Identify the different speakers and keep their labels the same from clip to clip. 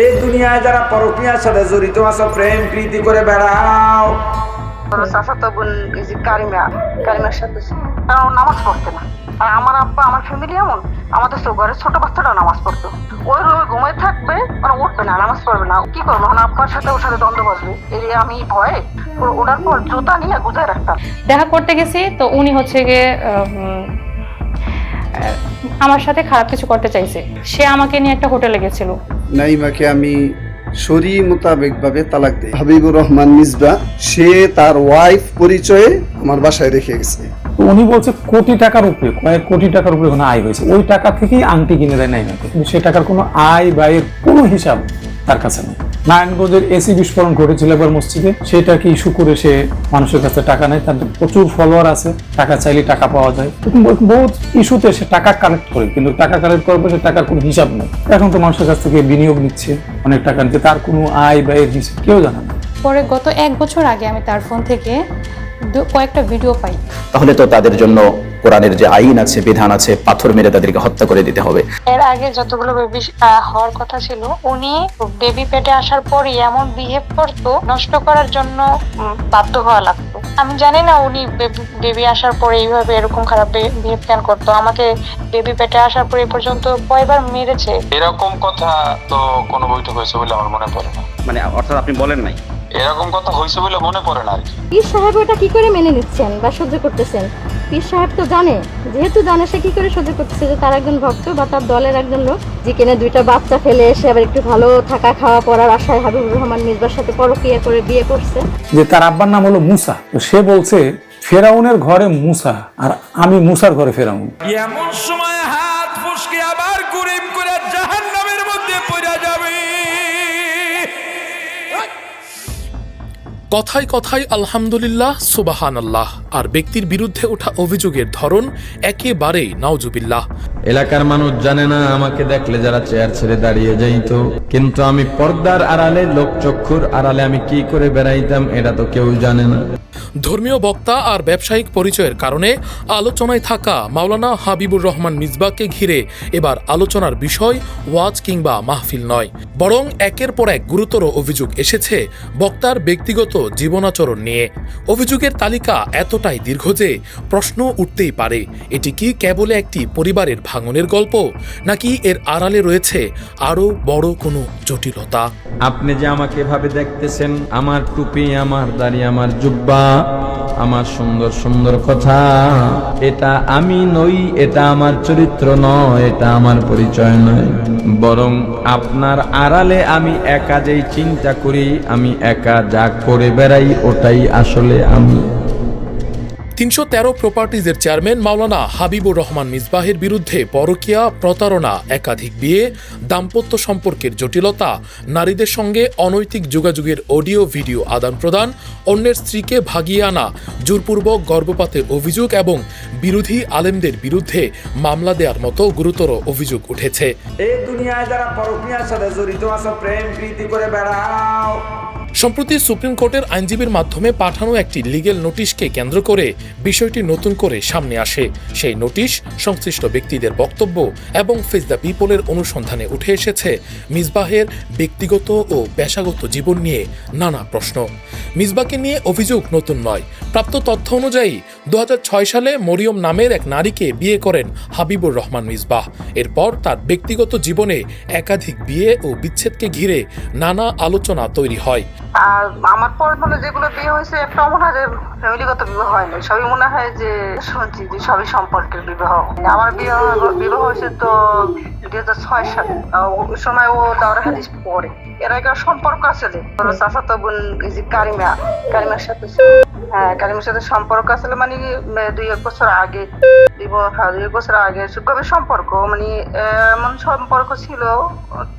Speaker 1: এই দুনিয়ায় যারা পরকীয়ার সাথে জড়িত আছো, প্রেম প্রীতি করে বেড়াও।
Speaker 2: চাচাতো বোন এই যে কারিমার সাথে কারণ নামাজ পড়তে না। আর আমার আব্বা আমার ফ্যামিলি এমন, আমাদের তো ঘরের ছোট বাচ্চাটা নামাজ পড়তো, ওই রুমে ঘুমাই থাকবে, মানে উঠবে না, নামাজ পড়বে না। কি করবো এখন, আব্বার সাথে ওর সাথে দ্বন্দ্ব বসবে, এই আমি ভয়ে ওঠার পর জুতা নিয়ে গুজায় রাখতাম।
Speaker 3: দেখা করতে গেছি তো উনি হচ্ছে গিয়ে আমার সাথে খারাপ কিছু করতে চাইছে। সে আমাকে নিয়ে একটা হোটেলে গেছিল।
Speaker 4: নাইমাকে আমি শরী মোতাবেক ভাবে তালাক দেই। হাবিবুর রহমান মিসবাহ সে তার ওয়াইফ পরিচয়ে আমার বাসায় রেখে গেছে।
Speaker 5: উনি বলছে কোটি টাকার উপরে, কয়েক কোটি টাকার উপরে কোনো আয় হয়েছে, ওই টাকা থেকেই আংটি কিনে দেয় নাইমাকে, কিন্তু সে টাকার কোনো আয় ব্যয়ের কোনো হিসাব তার কাছে নেই। নারায়ণগঞ্জের এসি বিস্ফোরণ ঘটেছিল এবার মসজিদে, সেটাকে ইস্যু করে সে মানুষের কাছে টাকা নেয়, তার প্রচুর ফলোয়ার আছে, টাকা চাইলে টাকা পাওয়া যায়, বহুত ইস্যুতে সে টাকা কালেক্ট করে, কিন্তু টাকা কালেক্ট করার পর সে টাকার কোনো হিসাব নেই। এখন তো মানুষের কাছ থেকে বিনিয়োগ নিচ্ছে অনেক টাকা নিচ্ছে, তার কোনো আয় ব্যয়ের হিসাব কেউ জানে না।
Speaker 3: পরে গত 1 বছর আগে আমি তার ফোন থেকে কয়েকটা ভিডিও পাই।
Speaker 6: তাহলে তো তাদের জন্য কোরআনের যে আইন আছে, বিধান আছে, পাথর মেরে তাদেরকে হত্যা করে দিতে হবে।
Speaker 7: এর আগে যতগুলো বেবি হওয়ার কথা ছিল, উনি বেবি পেটে আসার পরই এমন বিহেভ করতো, নষ্ট করার জন্য বাধ্য হওয়া লাগতো। আমি জানি না উনি বেবি আসার পরে এইভাবে এরকম খারাপ বিহেভ কেন করতো। আমাকে বেবি পেটে আসার পরে পর্যন্ত কয়বার মেরেছে।
Speaker 8: এরকম কথা তো কোনো বৈঠক হয়েছে বলে আমার মনে পড়ে না।
Speaker 9: মানে অর্থাৎ আপনি বলেন নাই
Speaker 8: এরকম কথা হয়েছে বলে মনে পড়ে না আর কি।
Speaker 10: পীর সাহেব ওটা কি করে মেনে নিচ্ছেন বা সহ্য করতেছেন? পীর সাহেব তো জানে, যেহেতু জানে সে কি করে সহ্য করতেছে যে তার একজন ভক্ত বা তার দলের একজন লোক যে কিনা 2টা বাচ্চা ফেলে এসে আবার একটু ভালো থাকা খাওয়া পড়ার আশায় হাবিবুর রহমান মিসবার সাথে পরকীয়া করে বিয়ে করছে।
Speaker 5: যে তার আব্বার নাম হলো মুসা, তো সে বলছে ফেরাউনের ঘরে মুসা আর আমি মুসার ঘরে ফেরাউন।
Speaker 1: এমন সময় হাত ফসকে আবার কুরিম করে জাহান্নামের মধ্যে পড়ে যাবে।
Speaker 11: কথায় কথায় আলহামদুলিল্লাহ, সুবহানাল্লাহ, আর ব্যক্তির বিরুদ্ধে ওঠা অভিযোগের ধরন একেবারেই নাউজুবিল্লাহ।
Speaker 12: এলাকার মানুষ জানে না, আমাকে দেখলে যারা চেয়ার ছেড়ে দাঁড়িয়ে যাইতো, কিন্তু আমি পর্দার আড়ালে, লোকচক্ষুর আড়ালে আমি কি করে বেড়াইতাম এটা তো কেউ জানে না।
Speaker 11: ধর্মীয় বক্তা আর ব্যবসায়িক পরিচয়ের কারণে আলোচনায় থাকা মাওলানা হাবিবুর রহমান মিসবাহকে ঘিরে এবার আলোচনার বিষয় ওয়াজ কিংবা মাহফিল নয়, বরং একের পর এক গুরুতর অভিযোগ এসেছে বক্তার ব্যক্তিগত জীবনাচরণ নিয়ে। অভিযোগের তালিকা এতটাই দীর্ঘ যে প্রশ্ন উঠতেই পারে, এটি কি কেবল একটি পরিবারের ভাঙনের গল্প, নাকি এর আড়ালে রয়েছে আরো বড় কোনো জটিলতা?
Speaker 12: আপনি যে আমাকে এভাবে দেখতেছেন, আমার টুপি, আমার দাড়ি, আমার জুব্বা, আমার সুন্দর সুন্দর কথা, এটা আমি নই, এটা আমার চরিত্র নয়, এটা আমার পরিচয় নয়, বরং আপনার আড়ালে আমি একা যেই চিন্তা করি, আমি একা যা করে বেড়াই, ওটাই আসলে আমি।
Speaker 11: 313 প্রপার্টিজের চেয়ারম্যান মাওলানা হাবিবুর রহমান মিসবাহের বিরুদ্ধে পরকীয়া, প্রতারণা, একাধিক বিয়ে, দাম্পত্য সম্পর্কের জটিলতা, নারীদের সঙ্গে অনৈতিক যোগাযোগের অডিও ভিডিও আদান প্রদান, অন্যের স্ত্রীকে ভাগিয়ে আনা, জোরপূর্বক গর্ভপাতের অভিযোগ এবং বিরোধী আলেমদের বিরুদ্ধে মামলা দেওয়ার মতো গুরুতর অভিযোগ উঠেছে।
Speaker 1: এই দুনিয়ায় যারা পরকীয়ার সাথে জড়িত আছো, প্রেম প্রীতি করে বেড়াও।
Speaker 11: সম্প্রতি সুপ্রিম কোর্টের আইনজীবীর মাধ্যমে পাঠানো একটি লিগেল নোটিশকে কেন্দ্র করে বিষয়টি নতুন করে সামনে আসে। সেই নোটিশ সংশ্লিষ্ট ব্যক্তিদের বক্তব্য এবং ফেস দ্য পিপলের অনুসন্ধানে উঠে এসেছে মিসবাহের ব্যক্তিগত ও পেশাগত জীবন নিয়ে নানা প্রশ্ন। মিসবাহকে নিয়ে অভিযোগ নতুন নয়। প্রাপ্ত তথ্য অনুযায়ী 2006 সালে মরিয়ম নামের এক নারীকে বিয়ে করেন হাবিবুর রহমান মিসবাহ। এরপর তার ব্যক্তিগত জীবনে একাধিক বিয়ে ও বিচ্ছেদকে ঘিরে নানা আলোচনা তৈরি হয়।
Speaker 2: আর আমার পর মানে যেগুলো বিয়ে হয়েছে, একটা মনে হয় যে ফ্যামিলিগত বিবাহ হয়নি, সবই মনে হয় যে শুনছি যে সবই সম্পর্কের বিবাহ। আমার বিবাহ হয়েছে তো 2006 সালে, ওই সময় ও দাওরা হাদিস পড়ে। এর আগে সম্পর্ক আছে যে চাচাতো বোন এই যে কারিমার সাথে, হ্যাঁ কারিমার সাথে সম্পর্ক আছে, মানে 2-1 বছর আগে, 2 বছর আগে কবে সম্পর্ক, মানে এমন সম্পর্ক ছিল,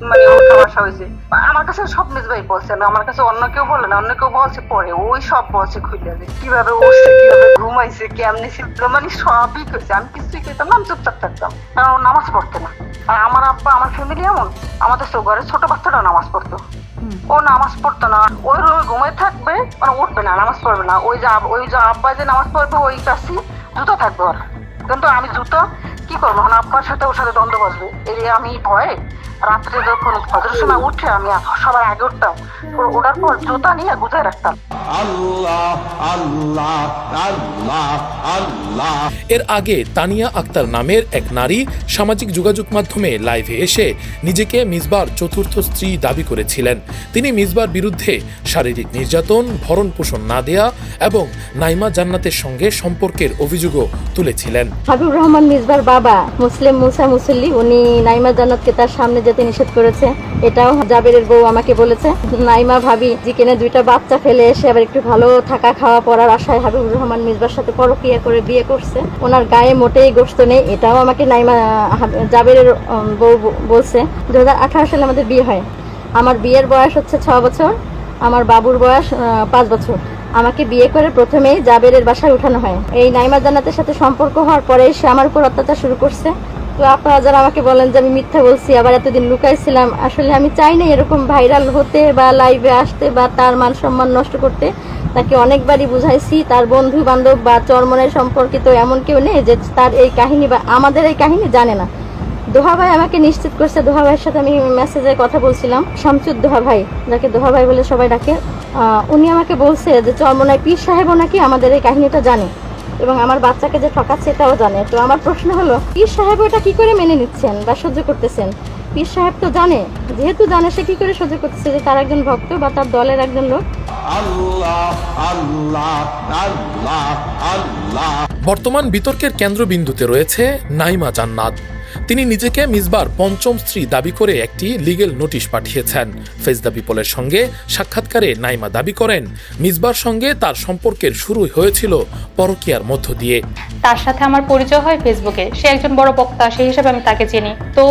Speaker 2: মানে ভাষা হয়েছে। আমার কাছে সব মিসবাই বলছে না, আমার কাছে অন্য কেউ বলে না, অন্য কেউ বলছে পরে, ওই সব বলছে খুলে কিভাবে উঠছে, কিভাবে ঘুমাইছে, কেমনি ছিল, মানে সবই কইছে। আমি কিছুই কইতাম না, আমি চুপচাপ থাকতাম, কারণ ও নামাজ পড়তে না। আর আমার আব্বা, আমার ফ্যামিলি এমন, আমাদের তো ঘরের ছোট বাচ্চাটা নামাজ পড়তো, ও নামাজ পড়তো না, ওই রুমে ঘুমাই থাকবে, মানে উঠবে না, নামাজ পড়বে না। ওই যে আব্বা যে নামাজ পড়বে, ওই কাছে জুতো থাকবে ওর, কিন্তু আমি জুতো কি করবো এখন? আপনার সাথে ওর সাথে দ্বন্দ্ব বসবে এই আমি ভয়ে রাত্রে যখন ফজরের সময় উঠে আমি সবার আগে উঠতাম, ওঠার পর জুতা নিয়ে গুজায় রাখতাম।
Speaker 11: এর আগে তানিয়া আক্তার নামের এক নারী সামাজিক যোগাযোগ মাধ্যমে লাইভে এসে নিজেকে মিসবার চতুর্থ স্ত্রী দাবি করেছিলেন। তিনি মিসবার বিরুদ্ধে শারীরিক নির্যাতন, ভরণ পোষণ না দেয়া এবং নাইমা জান্নাতের সঙ্গে সম্পর্কের অভিযোগও তুলেছিলেন।
Speaker 10: হাবিবুর রহমান মিসবার বাবা মুসলিম মুসা মুসল্লি, উনি নাইমা জান্নাতকে তার সামনে যেতে নিষেধ করেছে। এটাও জাবেরের বউ আমাকে বলেছে। নাইমা ভাবি জিকেনে 2টা বাচ্চা ফেলে এসে আবার একটু ভালো থাকা খাওয়া পড়ার আশায় হাবিবুর রহমান মিসবার সাথে পরকীয়া করে বিয়ে করছে। ওনার গায়ে মোটেই গোশত নেই, এটাও আমাকে নাইমা জাবেরের বউ বলছে। 2018 সালে আমাদের বিয়ে হয়। আমার বিয়ের বয়স হচ্ছে 6 বছর, আমার বাবুর বয়স 5 বছর। আমাকে বিয়ে করে প্রথমেই জাবেরের বাসায় উঠানো হয়। এই নাইমা জান্নাতের সাথে সম্পর্ক হওয়ার পরে সে আমার উপর অত্যাচার শুরু করছে। তো আপনারা যারা আমাকে বলেন যে আমি মিথ্যা বলছি, আবার এতদিন লুকাইছিলাম, আসলে আমি চাই না এরকম ভাইরাল হতে বা লাইভে আসতে বা তার মান সম্মান নষ্ট করতে। তাকে অনেকবারই বুঝাইছি, তার বন্ধু বান্ধব বা চরমনের সম্পর্কিত এমন কেউ নেই যে তার এই কাহিনী বা আমাদের এই কাহিনী জানে না। দোহা ভাই আমাকে নিশ্চিত করছে। দোহা ভাইয়ের সাথে আমি মেসেজে কথা বলছিলাম, শামসুদ দোহা ভাই, যাকে দোহা ভাই বলে সবাই ডাকে। উনি আমাকে বলছে যে চরমনায় পীর সাহেবও নাকি আমাদের এই কাহিনীটা জানে এবং আমার বাচ্চাকে যে ঠকাচ্ছে এটাও জানে। তো আমার প্রশ্ন হলো, পীর সাহেব এটা কি করে মেনে নিচ্ছেন বা সহ্য করতেছেন? পীর সাহেব তো জানে, যেহেতু জানে সে কি করে সহ্য করতেছে যে তার একজন ভক্ত বা তার দলের একজন লোক।
Speaker 11: বর্তমান বিতর্কের কেন্দ্রবিন্দুতে রয়েছে নাইমা জান্নাত। তিনি নিজেকে মিসবার 5ম স্ত্রী দাবি করে একটি লিগেল নোটিশ পাঠিয়েছেন। ফেজ দ্য পিপলের সঙ্গে সাক্ষাৎকারে নাইমা দাবি করেন মিসবার সঙ্গে তার সম্পর্কের শুরু হয়েছিল পরকীয়ার মধ্য দিয়ে।
Speaker 7: তার সাথে আমার পরিচয় হয় ফেসবুকে। সে একজন বড় বক্তা, সেই হিসাবে আমি তাকে চিনি। তো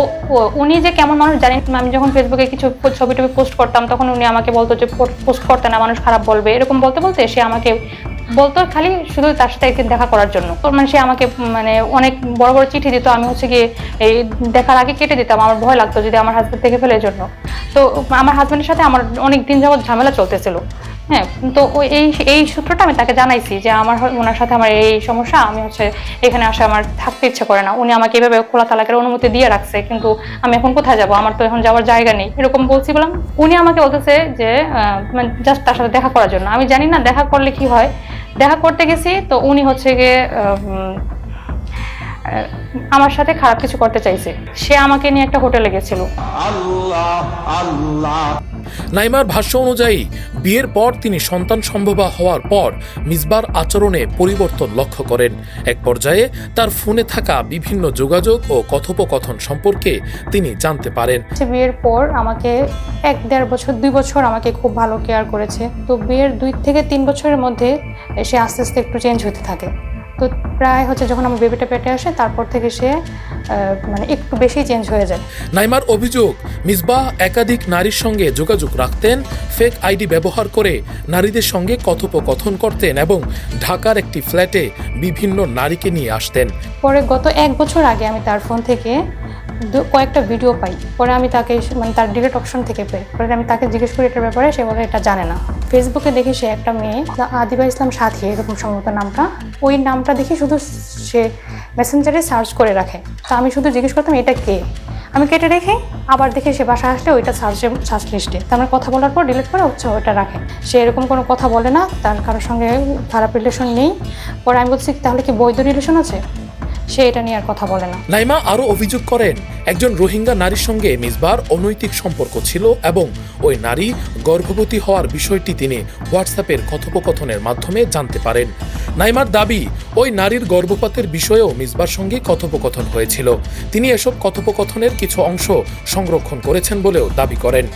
Speaker 7: উনি যে কেমন মানুষ জানি। আমি যখন ফেসবুকে কিছু ছবি টবি পোস্ট করতাম তখন উনি আমাকে বলতো যে পোস্ট করতে না, মানুষ খারাপ বলবে, এরকম বলতে বলতে সে আমাকে বলতো খালি শুধু তার সাথে একদিন দেখা করার জন্য। মানে সে আমাকে অনেক বড় বড় চিঠি দিত। আমি হচ্ছে গিয়ে এই দেখার আগে কেটে দিতাম, আমার ভয় লাগতো যদি আমার হাজবেন্ড দেখে ফেলে জন্য। তো আমার হাজবেন্ডের সাথে আমার অনেক দিন যাবত ঝামেলা চলতেছিল। হ্যাঁ, তো এই সূত্রটা আমি তাকে জানাইছি যে ওনার সাথে আমার এই সমস্যা, আমি হচ্ছে এখানে আসে আমার থাকতে ইচ্ছে করে না। উনি আমাকে এভাবে খোলা তালাকের অনুমতি দিয়ে রাখছে, কিন্তু আমি এখন কোথায় যাব? আমার তো এখন যাওয়ার জায়গা নেই। এরকম বলছি বললাম। উনি আমাকে বলতেছে যে জাস্ট তার সাথে দেখা করার জন্য। আমি জানি না দেখা করলে কি হয়। দেখা করতে গেছি তো উনি হচ্ছে গিয়ে আমার সাথে খারাপ কিছু করতে চাইছে। সে আমাকে নিয়ে একটা হোটেলে গেছিল।
Speaker 11: নাইমার ভাষ্য অনুযায়ী বিয়ের পর তিনি সন্তান সম্ভবা হওয়ার পর মিসবার আচরণে পরিবর্তন লক্ষ্য করেন। এক পর্যায়ে তার ফোনে থাকা বিভিন্ন যোগাযোগ ও কথোপকথন সম্পর্কে তিনি জানতে পারেন।
Speaker 3: বিয়ের পর আমাকে 1-1.5 বছর 2 বছর আমাকে খুব ভালো কেয়ার করেছে। তো বিয়ের 2 থেকে 3 বছরের মধ্যে সে আস্তে আস্তে একটু চেঞ্জ হতে থাকে। তো প্রায় হচ্ছে যখন আমার বেবিটা পেটে আসে তারপর থেকে সে একটু বেশি চেঞ্জ হয়ে যায়।
Speaker 11: নাইমার অভিযোগ, মিসবাহ একাধিক নারীর সঙ্গে যোগাযোগ রাখতেন, ফেক আইডি ব্যবহার করে নারীদের সঙ্গে কথোপকথন করতেন এবং ঢাকার একটি ফ্ল্যাটে বিভিন্ন নারীকে নিয়ে আসতেন।
Speaker 3: পরে গত 1 বছর আগে আমি তার ফোন থেকে কয়েকটা ভিডিও পাই। পরে আমি তাকে তার ডিলিট অপশন থেকে পাই। পরে আমি তাকে জিজ্ঞেস করি এটার ব্যাপারে, সে বলে এটা জানে না। ফেসবুকে দেখি সে একটা মেয়ে, আদিবা ইসলাম সাথী এরকম সম্ভবত নামটা, ওই নামটা দেখি শুধু সে মেসেঞ্জারে সার্চ করে রাখে। তো আমি শুধু জিজ্ঞেস করতাম এটা কে। আমি কেটে রেখে আবার দেখি সে বাসা আসলে ওইটা সার্চ লিস্টে। তো আমরা কথা বলার পর ডিলিট করে হচ্ছে ওইটা রাখে। সে এরকম কোনো কথা বলে না, তার কারোর সঙ্গে খারাপ রিলেশন নেই। পরে আমি বলছি তাহলে কি বৈধ রিলেশন আছে? সে এটা নিয়ে আর কথা বলে না।
Speaker 11: নাইমা আরও অভিযোগ করেন একজন রোহিঙ্গা নারীর সঙ্গে মিসবার অনৈতিক সম্পর্ক ছিল এবং ওই নারী গর্ভবতী হওয়ার বিষয়টি তিনি হোয়াটসঅ্যাপের কথোপকথনের মাধ্যমে জানতে পারেন। নাইমার দাবি ওই নারীর গর্ভপাতের বিষয়েও মিসবার সঙ্গে কথোপকথন হয়েছিল। তিনি এসব কথোপকথনের কিছু অংশ সংরক্ষণ করেছেন বলেও দাবি করেন।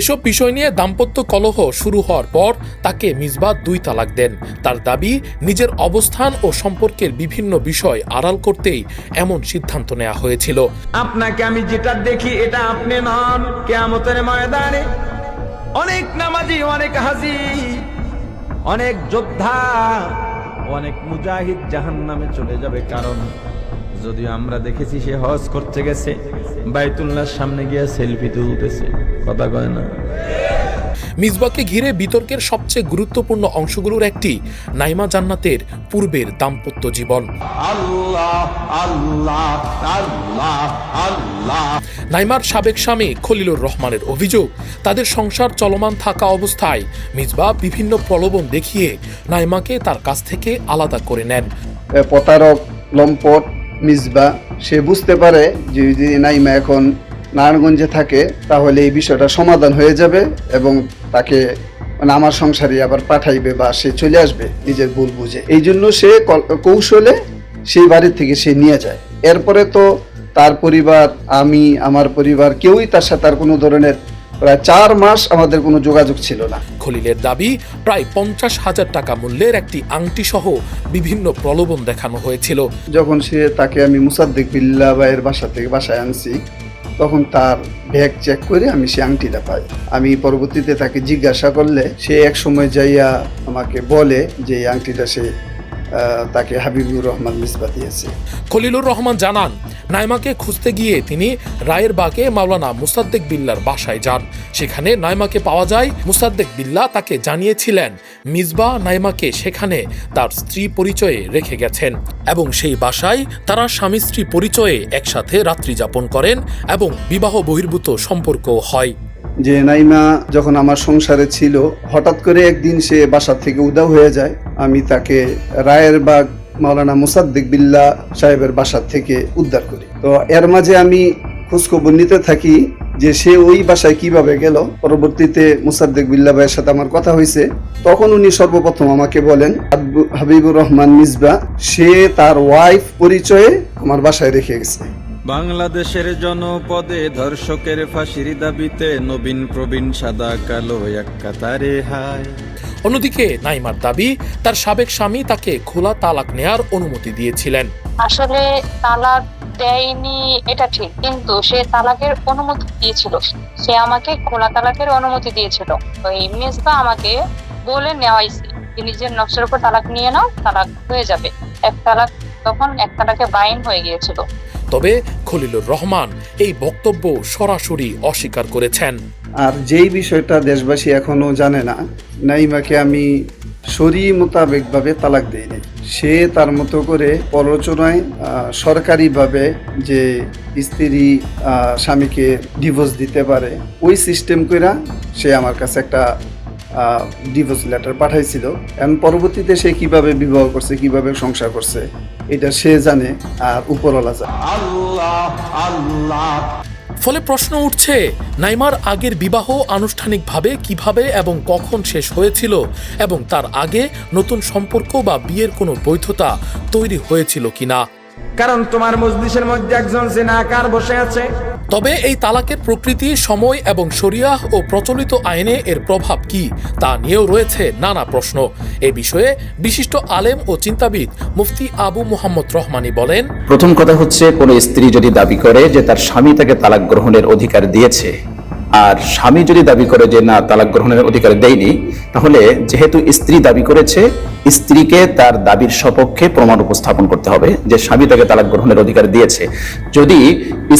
Speaker 11: এসব বিষয় নিয়ে দাম্পত্য কলহ শুরু হওয়ার পর তাকে মিসবাহ 2 তালাক দেন। তার দাবি নিজের অবস্থান ও সম্পর্কের বিভিন্ন বিষয় আড়াল করতেই এমন সিদ্ধান্ত নেওয়া হয়েছিল।
Speaker 12: আপনাকে আমি যেটা দেখি এটা আপনি নন। কিয়ামতের ময়দানে অনেক নামাজি, অনেক হাজী, অনেক যোদ্ধা, অনেক মুজাহিদ জাহান্নামে চলে যাবে। কারণ যদিও আমরা দেখেছি সে হজ করতে গেছে, বাইতুল্লাহর সামনে গিয়ে সেলফি তুলতেছে, কথা কয় না।
Speaker 11: মিসবাকে ঘিরে বিতর্কের সবচেয়ে গুরুত্বপূর্ণ অংশগুলোর একটি নাইমা জান্নাতের পূর্বের দাম্পত্য জীবন। নাইমার সাবেক স্বামী খলিলুর রহমানের অভিযোগ, তাদের সংসার চলমান থাকা অবস্থায় মিসবা বিভিন্ন প্রলোভন দেখিয়ে নাইমাকে তার কাছ থেকে আলাদা করে নেন।
Speaker 4: প্রতারক লম্পট মিসবা সে বুঝতে পারে যে যদি নাইমা এখন নারায়ণগঞ্জে থাকে তাহলে এই বিষয়টা সমাধান হয়ে যাবে এবং তাকে আমার সংসারে আবার পাঠাইবে বা সে চলে আসবে নিজের ভুল বুঝে। এই জন্য সে কৌশলে সেই বাড়ির থেকে সে নিয়ে যায়। এরপরে তো তার পরিবার, আমি, আমার পরিবার কেউই তার সাথে আর কোনো ধরনের প্রায় 4 মাস আমাদের কোনো যোগাযোগ ছিল না।
Speaker 11: খলিলের দাবি, প্রায় 50,000 টাকা মূল্যের একটি আংটি সহ বিভিন্ন প্রলোভন দেখানো হয়েছিল।
Speaker 4: যখন তাকে আমি মুসাদ্দেক বিল্লাহ ভাইয়ের বাসা থেকে বাসায় আনছি, তখন তার ব্যাগ চেক করে আমি সেই আংটিটা পাই। আমি পরবর্তীতে তাকে জিজ্ঞাসা করলে সে এক সময় যাইয়া আমাকে বলে যে এই আংটিটা সে তাকে হাবিবুর রহমান মিসবা দিয়েছে।
Speaker 11: খলিলুর রহমান জানান, নাইমাকে খুঁজতে গিয়ে তিনি রায়ের বাগে মাওলানা মুসাদ্দেক বিল্লার বাসায় যান। সেখানে নাইমাকে পাওয়া যায়। মুসাদ্দেক বিল্লাহ তাকে জানিয়েছিলেন মিসবা নাইমাকে সেখানে তার স্ত্রী পরিচয়ে রেখে গেছেন এবং সেই বাসায় তারা স্বামী স্ত্রী পরিচয়ে একসাথে রাত্রি যাপন করেন এবং বিবাহ বহির্ভূত সম্পর্কও হয়।
Speaker 4: যে নাইমা যখন আমার সংসারে ছিল, হঠাৎ করে একদিন সে বাসা থেকে উধাও হয়ে যায়। আমি তাকে রায়ের বাগ মাওলানা মুসাদ্দেক বিল্লাহ সাহেবের বাসা থেকে উদ্ধার করি। তো এর মাঝে আমি খোঁজখবর নিতে থাকি যে সে ওই বাসায় কিভাবে গেল। পরবর্তীতে মুসাদ্দেক বিল্লাহ ভাইয়ের সাথে আমার কথা হয়েছে। তখন উনি সর্বপ্রথম আমাকে বলেন হাবিবুর রহমান মিসবা সে তার ওয়াইফ পরিচয়ে আমার বাসায় রেখে গেছে।
Speaker 12: বাংলাদেশের জনপদে ধর্ষকের ফাঁসির দাবিতে নবীন প্রবীণ সাদা কালো এক কাতারে হায়।
Speaker 11: অন্যদিকে নাইমার দাবি, তার সাবেক স্বামী তাকে খোলা তালাক নেয়ার অনুমতি দিয়েছিলেন।
Speaker 7: আসলে তালাক দেয়নি এটা ঠিক, কিন্তু সে তালাকের অনুমতি দিয়েছিল। সে আমাকে খোলা তালাকের অনুমতি দিয়েছিল। ওই মিসবা আমাকে বলে নেওয়াইছে যে নিজের নকশের উপর তালাক নিয়ে নাও, তালাক হয়ে যাবে। এক তালাকে বাইন হয়ে গিয়েছিল।
Speaker 11: তবে খলিলুর রহমান এই বক্তব্য সরাসরি অস্বীকার করেছেন।
Speaker 4: আর যেই বিষয়টা দেশবাসী এখনো জানে না, নাইমাকে আমি শরী মোতাবেকভাবে তালাক দেই নাই। সে তার মতো করে প্ররোচনায় সরকারিভাবে যে স্ত্রী স্বামীকে ডিভোর্স দিতে পারে ওই সিস্টেম কইরা সে আমার কাছে একটা ডিভোর্স লেটার পাঠাইছিল। এখন পরবর্তীতে সে কিভাবে বিবাহ করছে, কিভাবে সংসার করছে, এটা সে জানে আর উপরওয়ালা জানে।
Speaker 11: ফলে প্রশ্ন উঠছে, নাইমার আগের বিবাহ আনুষ্ঠানিকভাবে কিভাবে এবং কখন শেষ হয়েছিল এবং তার আগে নতুন সম্পর্ক বা বিয়ের কোনো বৈধতা তৈরি হয়েছিল কিনা।
Speaker 12: কারণ তোমার মজলিসের মধ্যে একজন জিনাকার বসে আছে।
Speaker 11: তবে এই তালাকের প্রকৃতি, সময় এবং শরিয়াহ ও প্রচলিত আইনে এর প্রভাব কি তা নিয়েও রয়েছে নানা প্রশ্ন। এ বিষয়ে বিশিষ্ট আলেম ও চিন্তাবিদ মুফতি আবু মুহাম্মদ রহমানী বলেন,
Speaker 6: প্রথম কথা হচ্ছে, কোন স্ত্রী যদি দাবি করে যে তার স্বামী তাকে তালাক গ্রহণের অধিকার দিয়েছে, আর স্বামী যদি দাবি করে যে না তালাক গ্রহণের অধিকার দেয়নি, তাহলে যেহেতু স্ত্রী দাবি করেছে, স্ত্রীকে তার দাবির সপক্ষে প্রমাণ উপস্থাপন করতে হবে যে স্বামী তাকে তালাক গ্রহণের অধিকার দিয়েছে। যদি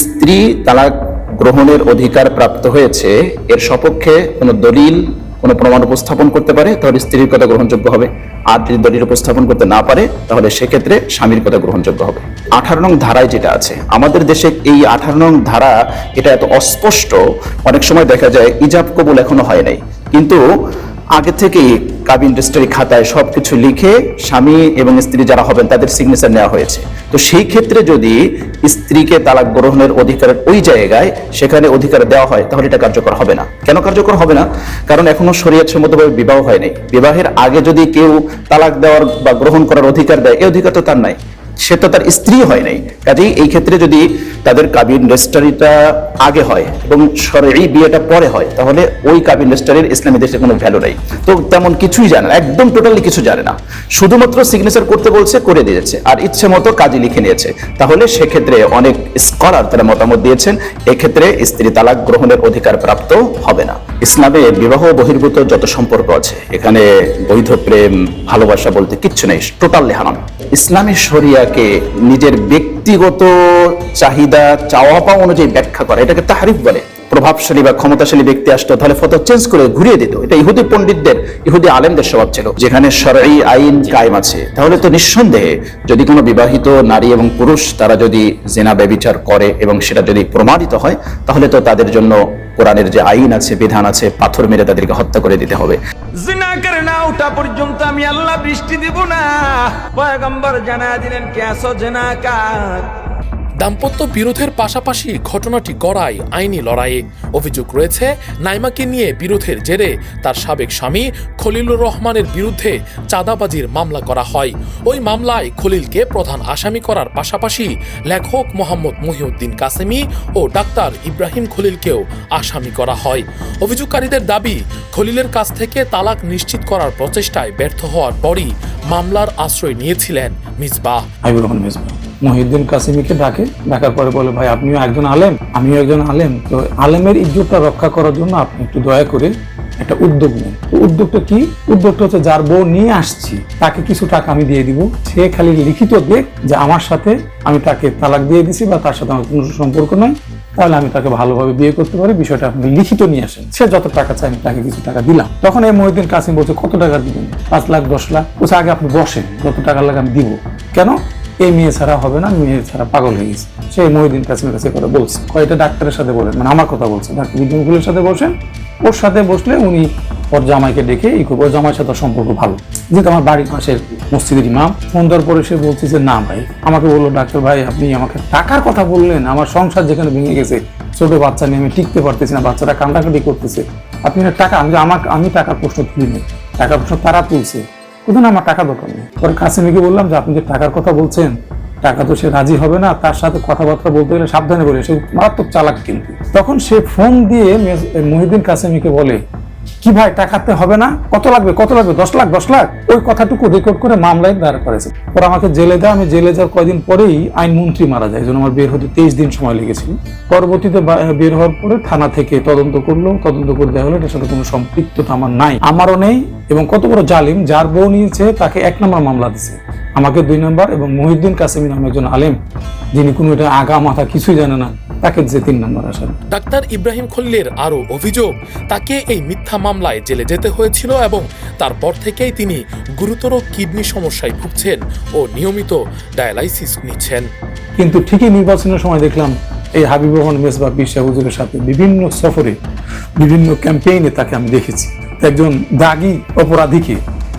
Speaker 6: স্ত্রী তালাক গ্রহণের অধিকার প্রাপ্ত হয়েছে এর সপক্ষে কোনো দলিল, কোনো প্রমাণ উপস্থাপন করতে পারে, তাহলে স্ত্রীর কথা গ্রহণযোগ্য হবে। আর যদি দলিল উপস্থাপন করতে না পারে, তাহলে সেক্ষেত্রে স্বামীর কথা গ্রহণযোগ্য হবে। 18 নং ধারায় যেটা আছে, আমাদের দেশে এই 18 নং ধারা এটা এত অস্পষ্ট, অনেক সময় দেখা যায় ইজাব কবুল এখনো হয় নাই, কিন্তু আগে থেকেই কাবিন রেজিস্ট্রি খাতায় সবকিছু লিখে স্বামী এবং স্ত্রী যারা হবেন তাদের সিগনেচার নেওয়া হয়েছে। তো সেই ক্ষেত্রে যদি স্ত্রীকে তালাক গ্রহণের অধিকারের ওই জায়গায় সেখানে অধিকার দেওয়া হয়, তাহলে এটা কার্যকর হবে না। কেন কার্যকর হবে না? কারণ এখনো শরীয়ত সম্মতভাবে বিবাহ হয় নাই। বিবাহের আগে যদি কেউ তালাক দেওয়ার বা গ্রহণ করার অধিকার দেয়, এই অধিকার তো তার নাই, সে তো তার স্ত্রী হয় নাই। কাজেই এই ক্ষেত্রে যদি তাদের কাবিন রেজিস্ট্রিটা আগে হয় এবং শরঈ বিয়েটা পরে হয়, তাহলে ওই কাবিন রেজিস্ট্রির ইসলামী দেশে কোনো ভ্যালু নেই। তো তেমন কিছুই জানে না, একদম টোটালি কিছু জানে না, শুধুমাত্র সিগনেচার করতে বলছে, করে দিয়েছে, আর ইচ্ছে মতো কাজী লিখে নিয়েছে। তাহলে সেক্ষেত্রে অনেক স্কলার তারা মতামত দিয়েছেন, এক্ষেত্রে স্ত্রী তালাক গ্রহণের অধিকার প্রাপ্ত হবে না। ইসলামে বিবাহ বহির্ভূত যত সম্পর্ক আছে, এখানে বৈধ প্রেম, ভালোবাসা বলতে কিচ্ছু নেই, টোটালি হারাম। ইসলামী শরিয়াকে নিজের ব্যক্তিগত চাহিদা চাওয়া পাওয়া অনুযায়ী ব্যাখ্যা করা, এটাকে তাহরিফ বলে। প্রভাবশালী বা ক্ষমতাশালী ব্যক্তি আসতো, তাহলে ফতোয়া চেঞ্জ করে ঘুরিয়ে দিত। এটা ইহুদি পণ্ডিতদের, ইহুদি আলেমদের স্বভাব ছিল। যেখানে শরঈ আইন কায়েম আছে, তাহলে তো নিঃসন্দেহে যদি কোনো বিবাহিত নারী এবং পুরুষ তারা যদি জিনা ব্যভিচার করে এবং সেটা যদি প্রমাণিত হয়, তাহলে তো তাদের জন্য কোরআনের যে আইন আছে, বিধান আছে, পাথর মেরে তাদেরকে হত্যা করে দিতে হবে।
Speaker 12: জিনা করে না ওটা পর্যন্ত আমি আল্লাহ বৃষ্টি দিব না। পয়গম্বর জানায় দিলেন কে আসো জিনাকার।
Speaker 11: দাম্পত্য বিরোধের পাশাপাশি ঘটনাটি গড়ায় আইনি লড়াইয়ে। অভিযোগ রয়েছে নাইমাকে নিয়ে বিরোধের জেরে তার সাবেক স্বামী খলিলুর রহমানের বিরুদ্ধে চাঁদাবাজির মামলা করা হয়। ওই মামলায় খলিলকে প্রধান আসামি করার পাশাপাশি লেখক মোহাম্মদ মহিউদ্দিন কাসেমি ও ডাক্তার ইব্রাহিম খলিলকেও আসামি করা হয়। অভিযোগকারীদের দাবি, খলিলের কাছ থেকে তালাক নিশ্চিত করার প্রচেষ্টায় ব্যর্থ হওয়ার পরই মামলার আশ্রয় নিয়েছিলেন মিসবাহ।
Speaker 5: মহিউদ্দিন কাসেমিকে ডাকার পরে বলে, ভাই আপনিও একজন আলেম, আমিও একজন আলেম, তো আলেমের ইজ্জতটা রক্ষা করার জন্য আপনি একটু দয়া করে একটা উদ্যোগ নেন। উদ্যোগটা কি? উদ্যোগটা হচ্ছে যার বউ নিয়ে আসছি তাকে কিছু টাকা আমি দিয়ে দিব, সে খালি লিখিত দেখ যে আমার সাথে আমি তাকে তালাক দিয়ে দিছি বা তার সাথে আমার কোনো সম্পর্ক নয়, তাহলে আমি তাকে ভালোভাবে বিয়ে করতে পারি, বিষয়টা আপনি লিখিত নিয়ে আসেন। সে যত টাকা চাই আমি তাকে কিছু টাকা দিলাম। তখন এই মহিউদ্দিন কাসেম বলছে, কত টাকা দিবেন? 5 লাখ 10 লাখ। বলছে আগে আপনি বসেন, যত টাকা লাগে আমি দিব। কেন? এই মেয়ে ছাড়া হবে না, মেয়ে ছাড়া পাগল হয়ে গেছে। সেই মহিউদ্দিন কাসেমের কাছে কথা বলছে, কয়েকটা ডাক্তারের সাথে বলেন, মানে আমার কথা বলছে, ডাক্তার বিজ্ঞানীগুলোর সাথে বসেন, ওর সাথে বসলে উনি ওর জামাইকে ডেকে এই করবো। ওর জামাইয়ের সাথে সম্পর্ক ভালো, যেহেতু আমার বাড়ির পাশের মসজিদের ইমাম। ফোন দেওয়ার পরে সে বলছে যে না ভাই, আমাকে বললো ডাক্তার ভাই আপনি আমাকে টাকার কথা বললেন, আমার সংসার যেখানে ভেঙে গেছে, ছোট বাচ্চা নিয়ে আমি টিকতে পারতেছি না, বাচ্চাটা কান্দাকাটি করতেছে, আপনি টাকা, আমি টাকার প্রশ্ন তুলিনি, টাকার প্রশ্ন তারা তুলছে, কোথাও আমার টাকা দরকার নেই। পরে কাসেমিকে বললাম যে আপনি যে টাকার কথা বলছেন, টাকা তো সে রাজি হবে না, তার সাথে কথাবার্তা বলতে গেলে সাবধানে বলে, সে মারাত্মক চালাক কিন্তু। তখন সে ফোন দিয়ে মহিউদ্দিন কাসেমিকে বলে, কি ভাই টাকাতে হবে না, কত লাগবে 10 লাখ 10 লাখ। ওই কথাটুকু রেকর্ড করে মামলায় দাঁড় করেছে। পরে আমাকে জেলে দেয়, আমি জেলে যাওয়ার কয়েকদিন পরেই আইনমন্ত্রী মারা যায়, এই জন্য আমার বের হতে 23 দিন সময় লেগেছিল। পরবর্তীতে বের হওয়ার পরে থানা থেকে তদন্ত করলো, তদন্ত করে দেওয়া হলো এটার সাথে কোনো সম্পৃক্ততা আমার নাই, আমারও নেই। এবং কত বড় জালিম, যার বউ নিয়েছে তাকে 1 নম্বর মামলা দিছে, আমাকে 2 নম্বর, এবং মহিউদ্দিন কাসেমি নামে একজন আলেম যিনি কোনো এটা আগা মাথা কিছুই জানে না, তাকে যে 3 নম্বর আসামি।
Speaker 11: ডাক্তার ইব্রাহিম খলিলের আরও অভিযোগ, তাকে এই মিথ্যা মামলায় জেলে যেতে হয়েছিল এবং তারপর থেকেই তিনি গুরুতর কিডনি সমস্যায় ভুগছেন ও নিয়মিত ডায়ালাইসিস নিচ্ছেন।
Speaker 5: কিন্তু ঠিকই নির্বাচনের সময় দেখলাম এই হাবিবুর রহমান মেজবাহ পীর সাহেব হুজুরের সাথে বিভিন্ন সফরে, বিভিন্ন ক্যাম্পেইনে তাকে আমি দেখেছি। একজন দাগী অপরাধীকে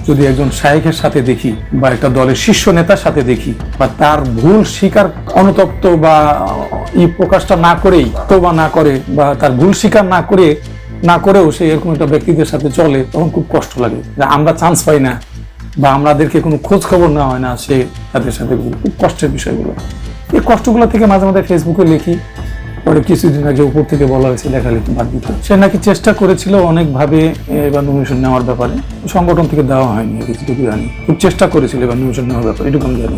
Speaker 5: যদি একজন শায়েখের সাথে দেখি বা একটা দলের শীর্ষ নেতার সাথে দেখি, বা তার ভুল স্বীকার অনুতপ্ত বা প্রকাশটা না করেই তওবা না করে, বা তার ভুল স্বীকার না করেও সে এরকম একটা ব্যক্তিদের সাথে চলে, তখন খুব কষ্ট লাগে যে আমরা চান্স পাই না বা আমাদেরকে কোনো খোঁজ খবর নেওয়া হয় না, সে তাদের সাথে খুব কষ্টের বিষয়গুলো। এই কষ্টগুলো থেকে মাঝে মাঝে ফেসবুকে লিখি। পরে কিছুদিন আগে উপর থেকে বলা হয়েছে লেখালেখি বাদ দিতে। সে নাকি চেষ্টা করেছিল অনেকভাবে এবার নমিনেশন নেওয়ার ব্যাপারে, সংগঠন থেকে দেওয়া হয়নি, কিছু জানি, খুব চেষ্টা করেছিল এবার নমিনেশন নেওয়ার ব্যাপারে, এটুকু আমি জানি।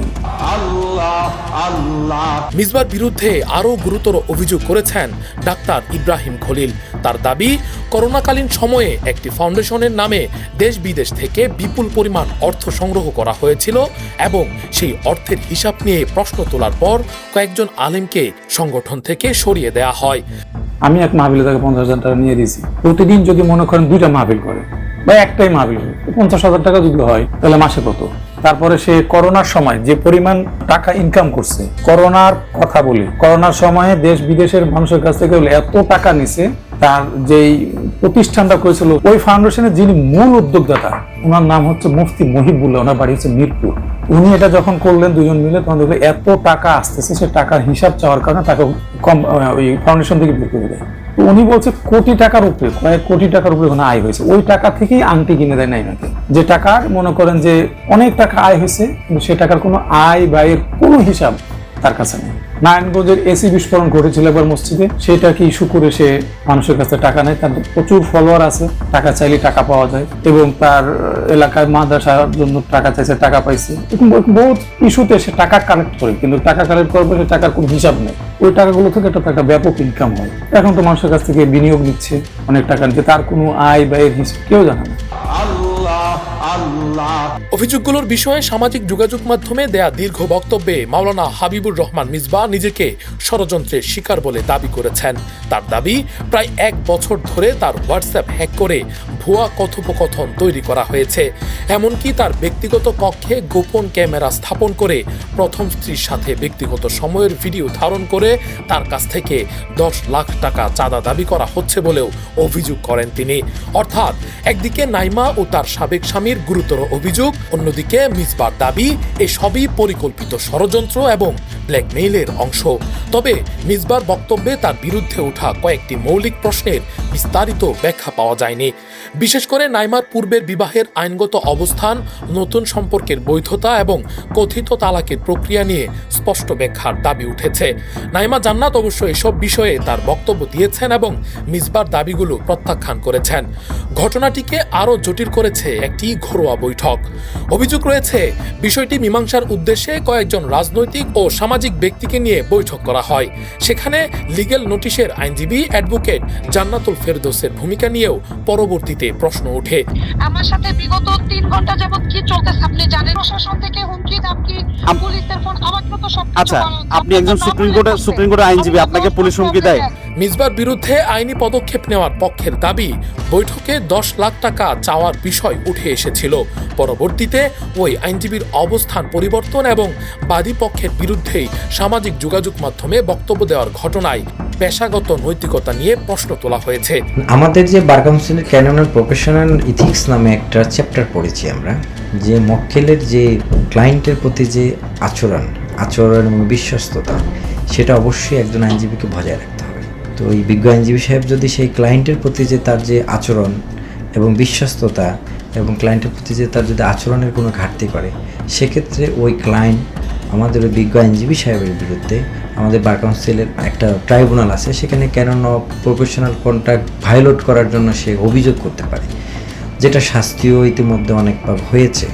Speaker 11: মিসবার বিরুদ্ধে আরও গুরুতর অভিযোগ করেছেন ডাক্তার ইব্রাহিম খলিল। তার দাবি, করোনাকালীন সময়ে একটি ফাউন্ডেশনের নামে দেশ বিদেশ থেকে বিপুল পরিমাণ অর্থ সংগ্রহ করা হয়েছিল এবং সেই অর্থের হিসাব নিয়ে প্রশ্ন তোলার পর কয়েকজন আলেমকে সংগঠন থেকে সরিয়ে দেয়া হয়।
Speaker 5: আমি এক মাহফিলে তাকে 50,000 টাকা নিয়ে দিয়েছি। প্রতিদিন যদি মনে করেন 2টা মাহফিল করে বা একটাই মাহফিল, 50,000 টাকা যদি হয় তাহলে মাসে কত? তারপরে সে করোনার সময় যে পরিমাণ টাকা ইনকাম করছে, করোনার কথা বলি, করোনার সময়ে দেশ বিদেশের মানুষের কাছ থেকে এত টাকা নিছে, তার যেই প্রতিষ্ঠানটা করেছিল ওই ফাউন্ডেশনের যিনি মূল উদ্যোক্তা, ওনার নাম হচ্ছে মুফতি মহিবুল্লাহ, ওনার বাড়ি হচ্ছে মিরপুর। উনি এটা যখন করলেন 2 জন মিলে, তখন দেখলো এত টাকা আসতেছে, সে টাকার হিসাব চাওয়ার কারণে তাকে কম ওই ফাউন্ডেশন থেকে বের করে দেয়। তো উনি বলছে কোটি টাকার উপরে, কয়েক কোটি টাকার উপরে ওখানে আয় হয়েছে। ওই টাকা থেকেই আংটি কিনে দেয় নাইমাকে, যে টাকার মনে করেন যে অনেক টাকা আয় হয়েছে, কিন্তু সে টাকার কোনো আয় ব্যয়ের কোনো হিসাব তার কাছে নেই। নারায়ণগঞ্জের এসি বিস্ফোরণ ঘটেছিল একবার মসজিদে, সেটাকে ইস্যু করে সে মানুষের কাছে টাকা নেয়। তার প্রচুর ফলোয়ার আছে, টাকা চাইলে টাকা পাওয়া যায়, এবং তার এলাকায় মাদ্রাসার জন্য টাকা চাইছে, টাকা পাইছে। বহুত ইস্যুতে সে টাকা কালেক্ট করে, কিন্তু টাকা কালেক্ট করার পরে টাকার কোনো হিসাব নেই। ওই টাকাগুলো থেকে একটা ব্যাপক ইনকাম হয়। এখন তো মানুষের কাছ থেকে বিনিয়োগ নিচ্ছে অনেক টাকা নিচ্ছে, তার কোনো আয় ব্যয়ের হিসাব কেউ জানে না।
Speaker 11: অভিযোগগুলোর বিষয়ে সামাজিক যোগাযোগ মাধ্যমে দেয়া দীর্ঘ বক্তব্যে মাওলানা হাবিবুর রহমান মিসবাহ নিজেকে ষড়যন্ত্রের শিকার বলে দাবি করেছেন। তার দাবি, প্রায় 1 বছর ধরে তার হোয়াটসঅ্যাপ হ্যাক করে ভুয়া কথোপকথন তৈরি করা হয়েছে। এমনকি তার ব্যক্তিগত কক্ষে গোপন ক্যামেরা স্থাপন করে প্রথম স্ত্রীর সাথে ব্যক্তিগত সময়ের ভিডিও ধারণ করে তার কাছ থেকে 10 লাখ টাকা চাঁদা দাবি করা হচ্ছে বলেও অভিযোগ করেন তিনি। অর্থাৎ একদিকে নাইমা ও তার সাবেক স্বামীর গুরুতর অভিযোগ, অন্যদিকে মিসবার দাবি এসবই পরিকল্পিত ষড়যন্ত্র এবং ব্ল্যাকমেইলের অংশ। তবে মিসবার বক্তব্যে তার বিরুদ্ধে ওঠা কয়েকটি মৌলিক প্রশ্নের বিস্তারিত ব্যাখ্যা পাওয়া যায়নি। বিশেষ করে নাইমার পূর্বের বিবাহের আইনগত অবস্থান, নতুন সম্পর্কের বৈধতা এবং কথিত তালাকের প্রক্রিয়া নিয়ে স্পষ্ট ব্যাখ্যার দাবি উঠেছে। নাইমা জান্নাত অবশ্য এসব বিষয়ে তার বক্তব্য দিয়েছেন এবং মিসবার দাবিগুলো প্রত্যাখ্যান করেছেন। ঘটনাটিকে আরও জটিল করেছে একটি ঘরোয়া বৈঠক। অভিযোগ রয়েছে বিষয়টি মীমাংসার উদ্দেশ্যে কয়েকজন রাজনৈতিক ও সামাজিক ব্যক্তিকে নিয়ে বৈঠক করা হয়। সেখানে লিগ্যাল নোটিশের আইনজীবী অ্যাডভোকেট জান্নাতুল ফেরদৌসের ভূমিকা নিয়েও পরবর্তীতে প্রশ্ন ওঠে।
Speaker 7: আমার সাথে বিগত 3 ঘন্টা যাবত কি চলতেছে আপনি জানেন? প্রশাসন থেকে হুমকি ধামকি, পুলিশের ফোন, আমাকে তো সব।
Speaker 9: আচ্ছা, আপনি একজন সুপ্রিম কোর্টের আইনজীবী, আপনাকে পুলিশ হুমকি দেয়?
Speaker 11: মিসবার বিরুদ্ধে আইনি পদক্ষেপ নেওয়ার পক্ষের দাবি, বৈঠকে 10 লাখ টাকা চাওয়ার বিষয় উঠে এসেছিল। পরবর্তীতে ওই আইনজীবীর অবস্থান পরিবর্তন এবং বাদী পক্ষের বিরুদ্ধেই সামাজিক যোগাযোগ মাধ্যমে বক্তব্য দেওয়ার ঘটনায় পেশাগত নৈতিকতা নিয়ে প্রশ্ন তোলা হয়েছে।
Speaker 13: আমাদের যে বার কাউন্সিলের ক্যানন অফ প্রফেশনাল ইথিক্স নামে একটা চ্যাপ্টার পড়েছি আমরা, যে মক্কেলের যে ক্লায়েন্টের প্রতি যে আচরণ এবং বিশ্বস্ততা, সেটা অবশ্যই একজন আইনজীবীকে বজায় রাখতে হবে। তো এই বিজ্ঞ আইনজীবী সাহেব যদি সেই ক্লায়েন্টের প্রতি যে তার যে আচরণ এবং বিশ্বস্ততা এবং ক্লায়েন্টের প্রতি যে তার যদি আচরণের কোনো ঘাটতি করে, সেক্ষেত্রে ওই ক্লায়েন্ট আমাদের ওই বিজ্ঞ আইনজীবী সাহেবের বিরুদ্ধে আমাদের বার কাউন্সিলের একটা ট্রাইব্যুনাল আছে, সেখানে canon of professional contract violate করার জন্য সে অভিযোগ করতে পারে, যেটা শাস্তিও ইতিমধ্যে অনেকবার হয়েছে।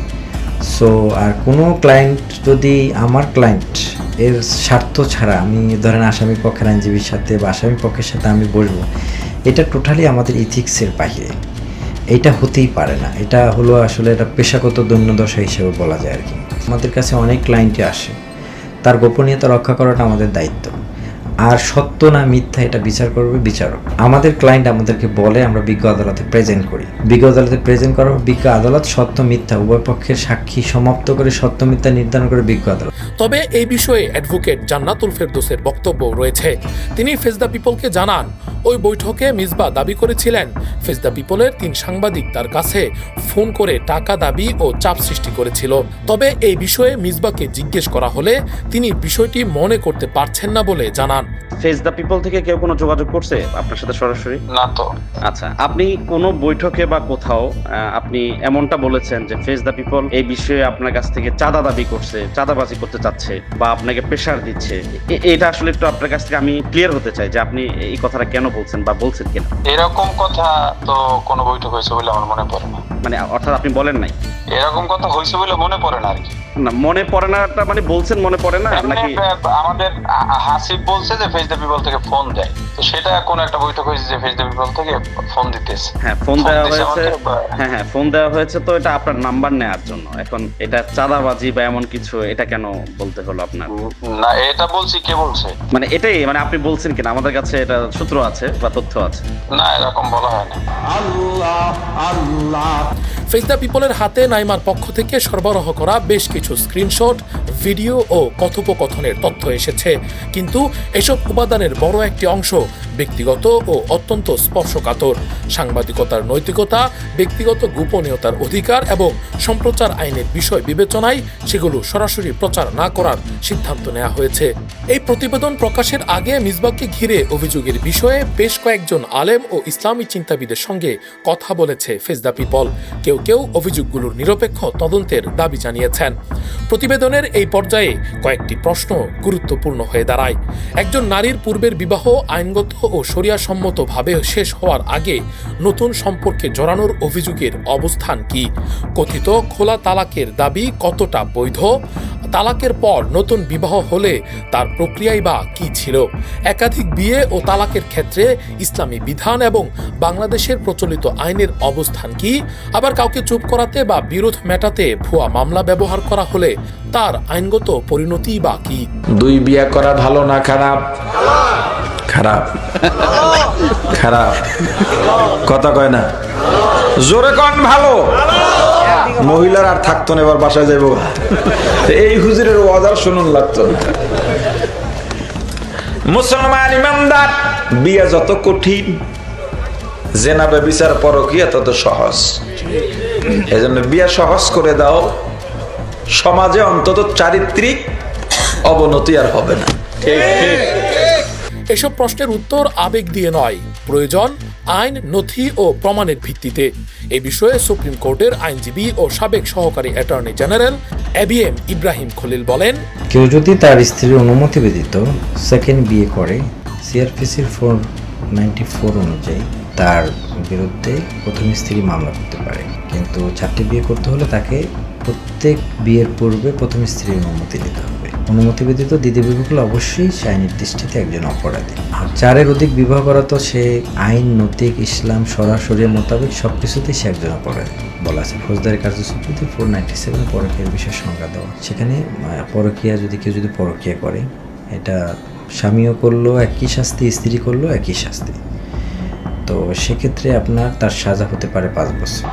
Speaker 13: সো আর কোনো ক্লায়েন্ট যদি আমার ক্লায়েন্ট এর স্বার্থ ছাড়া, আমি ধরেন আসামি পক্ষের আইনজীবীর সাথে বা আসামি পক্ষের সাথে আমি বসবো, এটা টোটালি আমাদের ইথিক্সের বাইরে, এটা হতেই পারে না। এটা হলো আসলে এটা পেশাগত দৈন্যদশা হিসেবে বলা যায় আর কি। আমাদের কাছে অনেক ক্লায়েন্টই আসে, তার গোপনীয়তা রক্ষা করাটা আমাদের দায়িত্ব। আর সত্য না মিথ্যা এটা বিচার করবে বিচারক। আমাদের ক্লায়েন্ট আমাদেরকে বলে, আমরা বিজ্ঞ আদালতে প্রেজেন্ট করি। বিজ্ঞ আদালতে প্রেজেন্ট করার বিজ্ঞ আদালত সত্য মিথ্যা উভয় পক্ষের সাক্ষী সমাপ্ত করে সত্য মিথ্যা নির্ধারণ করে বিজ্ঞ আদালত।
Speaker 11: তবে এই বিষয়ে অ্যাডভোকেট জান্নাতুল ফেরদৌসের বক্তব্য রয়েছে। তিনি ফেস দ্য পিপলকে জানান, ওই বৈঠকে মিসবাহ দাবি করেছিলেন ফেস দ্য পিপলের 3 সাংবাদিক তার কাছে ফোন করে টাকা দাবি ও চাপ সৃষ্টি করেছিল। তবে এই বিষয়ে মিসবাহকে জিজ্ঞেস করা হলে তিনি বিষয়টি মনে করতে পারছেন না বলে জানান।
Speaker 9: ফেস দ্য পিপল থেকে কেউ কোনো যোগাযোগ করছে আপনার সাথে সরাসরি?
Speaker 8: না তো।
Speaker 9: আচ্ছা, আপনি কোনো বৈঠকে বা কোথাও আপনি এমনটা বলেছেন যে ফেস দ্য পিপল এই বিষয়ে আপনার কাছ থেকে চাঁদা দাবি করছে, চাঁদাবাজি করতে চাচ্ছে বা আপনাকে প্রেশার দিচ্ছে? এটা আসলে একটু আপনার কাছ থেকে আমি ক্লিয়ার হতে চাই যে আপনি এই কথাটা কেন বলছেন বা বলছেন কেন?
Speaker 8: এরকম কথা তো কোনো বৈঠক হয়েছে বলে আমার মনে পড়ে না।
Speaker 9: মানে অর্থাৎ আপনি বলেন নাই
Speaker 8: এরকম কথা হয়েছে বলে মনে পড়ে না আর কি।
Speaker 9: না, মনে পড়ে নাটা মানে বলছেন মনে পড়ে না নাকি?
Speaker 8: আমাদের হাসিব বলছে যে ফেস দ্য পিপল থেকে ফোন দেয়, তো সেটা কোন একটা বৈঠক হয়েছে যে ফেস দ্য পিপল থেকে ফোন দিতেছে।
Speaker 9: হ্যাঁ, ফোন দেওয়া হয়েছে। হ্যাঁ, ফোন দেওয়া হয়েছে, তো এটা আপনার নাম্বার নেওয়ার জন্য। এখন এটা চাঁদাবাজি বা এমন কিছু, এটা কেন বলতে হলো আপনার?
Speaker 8: না, এটা বলছি, কে বলছে?
Speaker 9: মানে এটাই, মানে আপনি বলছেন কিনা? আমাদের কাছে এটা সূত্র আছে বা তথ্য আছে।
Speaker 8: না, এরকম বলা হয় না।
Speaker 11: ফেস দ্য পিপলের হাতে নাইমার পক্ষ থেকে সরবরাহ করা বেশ কিছু স্ক্রিনশট, ভিডিও ও কথোপকথনের তথ্য এসেছে, কিন্তু এসব উপাদানের বড় একটি অংশ ব্যক্তিগত ও অত্যন্ত স্পর্শকাতর। সাংবাদিকতার নৈতিকতা, ব্যক্তিগত গোপনীয়তার অধিকার এবং সম্প্রচার আইনের বিষয় বিবেচনায় সেগুলো সরাসরি প্রচার না করার সিদ্ধান্ত নেওয়া হয়েছে। এই প্রতিবেদন প্রকাশের আগে মিসবাহকে ঘিরে অভিযোগের বিষয়ে বেশ কয়েকজন আলেম ও ইসলামী চিন্তাবিদের সঙ্গে কথা বলেছে ফেস দ্য পিপল। কেউ কেউ অভিযোগগুলোর নিরপেক্ষ তদন্তের দাবি জানিয়েছেন। প্রতিবেদনের এই পর্যায়ে কয়েকটি প্রশ্ন গুরুত্বপূর্ণ হয়ে দাঁড়ায়। একজন নারীর পূর্বের বিবাহ আইনগত ও শরিয়াসম্মতভাবে শেষ হওয়ার আগে নতুন সম্পর্কে জড়ানোর অভিযোগের অবস্থান কি? কথিত খোলা তালাকের দাবি কতটা বৈধ? তালাকের পর নতুন বিবাহ হলে তার প্রক্রিয়াই বা কি ছিল, একাধিক বিয়ে ও তালাকের ক্ষেত্রে ইসলামী বিধান এবং বাংলাদেশের প্রচলিত আইনের অবস্থান কি, আবার কাউকে চুপ করাতে বা বিরোধ মেটাতে ভুয়া মামলা ব্যবহার করা হলে তার আইনগত পরিণতি বা কি।
Speaker 12: দুই বিয়ে করা ভালো না খারাপ? খারাপ। খারাপ কথা কয় না, জোরে কন ভালো। মহিলার আর থাকতো না, এবার বাসায় যাইব। এই হুজুরের ওয়াজ শুনুন লাগতো। মুসলমান ইমানদার, বিয়ে যত কঠিন, জেনা ব্যভিচার পরকীয়া তত সহজ। এজন্য বিয়ে সহজ করে দাও, সমাজে অন্তত চারিত্রিক অবনতি আর হবে না।
Speaker 11: এসব প্রশ্নের উত্তর আবেগ দিয়ে নয়, প্রয়োজন আইন, নথি ও প্রমাণের ভিত্তিতে। এ বিষয়ে সুপ্রিম কোর্টের আইনজীবী ও সাবেক সহকারী attorney general ABM Ibrahim Khalil বলেন,
Speaker 13: কেউ যদি তার স্ত্রীর অনুমতি ব্যতীত সেকেন্ড বিয়ে করে, CRPC 494 অনুযায়ী তার বিরুদ্ধে প্রথম স্ত্রী মামলা করতে পারে। কিন্তু 4টি বিয়ে করতে হলে তাকে প্রত্যেক বিয়ের পূর্বে প্রথম স্ত্রীর অনুমতি নিতে হবে। অনুমতি ব্যতীত দ্বিতীয় বিবাহ করলে অবশ্যই সে আইনের দৃষ্টিতে একজন অপরাধী। আর 4-এর অধিক বিবাহ করা তো সে আইন, নৈতিক, ইসলাম, সরাসরি মোতাবেক সব কিছুতেই সে একজন অপরাধী বলা আছে। ফৌজদারি কার্যসূচিতে 497 পরকীয়ার বিশেষ সংজ্ঞা দেওয়া। সেখানে পরকীয়া যদি কেউ পরকীয়া করে, এটা স্বামীও করলো একই শাস্তি, স্ত্রী করলো একই শাস্তি। তো সেক্ষেত্রে তার সাজা হতে পারে 5 বছর।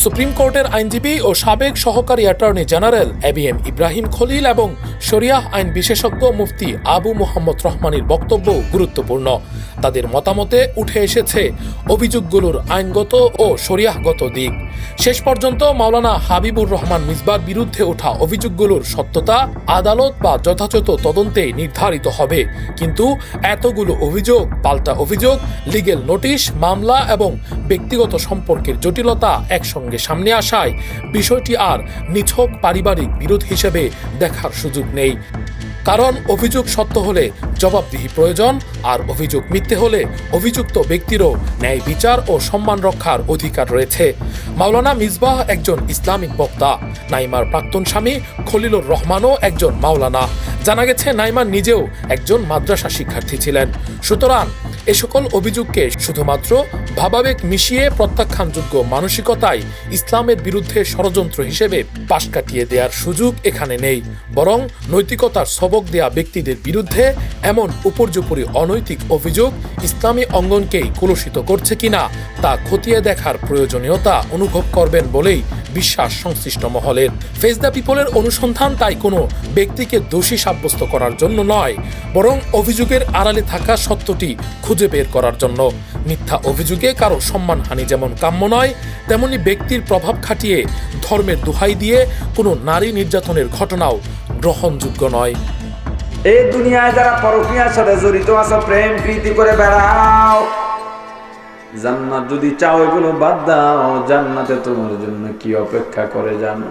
Speaker 11: সুপ্রিম কোর্টের আইনজীবী ও সাবেক সহকারী attorney general ABM Ibrahim Khalil এবং শরিয়াহ আইন বিশেষজ্ঞ মুফতি আবু মোহাম্মদ রহমানের বক্তব্য গুরুত্বপূর্ণ। তাদের মতামতে উঠে এসেছে অভিযোগগুলোর আইনগত ও শরিয়াহগত দিক। শেষ পর্যন্ত মাওলানা হাবিবুর রহমান মিসবার বিরুদ্ধে ওঠা অভিযোগগুলোর সত্যতা আদালত বা যথাযথ তদন্তে নির্ধারিত হবে। কিন্তু এতগুলো অভিযোগ, পাল্টা অভিযোগ, লিগেল নোটিশ, মামলা এবং ব্যক্তিগত সম্পর্কের জটিলতা একসঙ্গে সামনে আসায় বিষয়টি আর নিছক পারিবারিক বিরোধ হিসেবে দেখার সুযোগ নেই। কারণ অভিযোগ সত্য হলে জবাবদিহি প্রয়োজন, আর অভিযোগ মিথ্যে হলে অভিযুক্ত ব্যক্তিরও ন্যায় বিচার ও সম্মান রক্ষার অধিকার রয়েছে। মাওলানা মিসবাহ একজন ইসলামিক বক্তা, নাইমার প্রাক্তন স্বামী খলিলুর রহমানও একজন মাওলানা। জানা গেছে নাইমা নিজেও একজন মাদ্রাসা শিক্ষার্থী ছিলেন। সুতরাং এ সকল অভিযোগকে শুধুমাত্র ভাবাবেগ মিশিয়ে প্রত্যাখ্যানযোগ্য মানসিকতায় ইসলামের বিরুদ্ধে ষড়যন্ত্র হিসেবে পাশ কাটিয়ে দেওয়ার সুযোগ এখানে নেই। বরং নৈতিকতার সবক দেয়া ব্যক্তিদের বিরুদ্ধে এমন উপর্যুপরি অনৈতিক অভিযোগ ইসলামী অঙ্গনকেই কলুষিত করছে কিনা তা খতিয়ে দেখার প্রয়োজনীয়তা অনুভব করবেন বলেই বিশ্বাস সংশ্লিষ্ট মহলের। ফেস দ্য পিপলের অনুসন্ধান তাই কোনো ব্যক্তিকে দোষী সাব্যস্ত করার জন্য নয়, বরং অভিযোগের আড়ালে থাকা সত্যটি খুঁজে বের করার জন্য। মিথ্যা অভিযোগে কারো সম্মানহানি যেমন কাম্য নয়, তেমনি ব্যক্তির প্রভাব খাটিয়ে ধর্মের দোহাই দিয়ে কোনো নারী নির্যাতনের ঘটনাও গ্রহণযোগ্য নয়।
Speaker 12: এই দুনিয়ায় যারা পরকীয়ার সাথে জড়িত আছে, প্রেম প্রীতি করে বেড়াও, জান্নাত যদি চাও এগুলো বাদ দাও, জান্নাতে তোমার জন্য কি অপেক্ষা করে জানো?